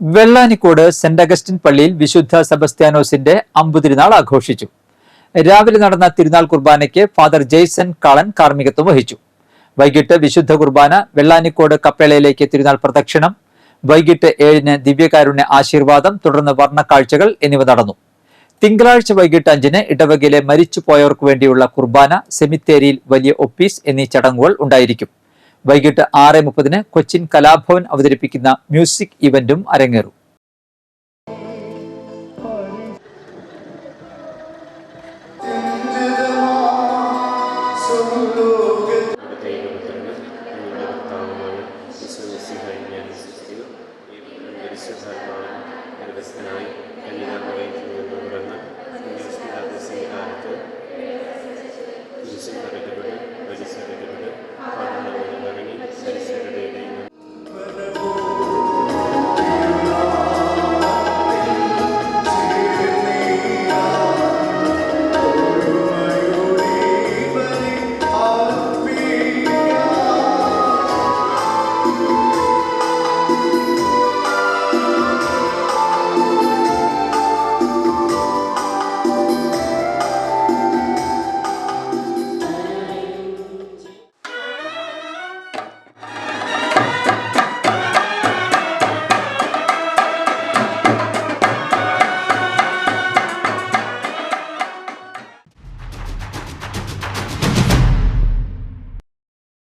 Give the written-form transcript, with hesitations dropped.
Vellanikode saint Augustine പള്ളിയിൽ വിശുദ്ധ സെബസ്ത്യാനോസിന്റെ അമ്പുതിരുനാൾ ആഘോഷിച്ചു. രാവിലെ നടന്ന തിരുനാൾ കുർബാനയ്ക്ക് ഫാദർ ജെയ്സൺ കാളൻ കാർമ്മികത്വം വഹിച്ചു. വൈകിട്ട് വിശുദ്ധ കുർബാന, വെള്ളാനിക്കോട് കപ്പേളയിലേക്ക് തിരുനാൾ പ്രദക്ഷിണം, വൈകിട്ട് 7-ന് ദിവ്യകാരുണ്യ ആശീർവാദം, തുടർന്ന് വർണ്ണക്കാഴ്ചകൾ എന്നിവ നടന്നു. തിങ്കളാഴ്ച വൈകിട്ട് 5-ന് ഇടവകയിലെ മരിച്ചുപോയവർക്ക് വേണ്ടിയുള്ള കുർബാന, സെമിത്തേരിയിൽ വലിയ ഒപ്പീസ് എന്നീ ചടങ്ങുകൾ ഉണ്ടായിരിക്കും. വൈകിട്ട് 6:30-ന് കൊച്ചിൻ കലാഭവൻ അവതരിപ്പിക്കുന്ന മ്യൂസിക് ഇവന്റും അരങ്ങേറും. പരിശുദ്ധാത്മാവിൻ നിർവ്വചനായി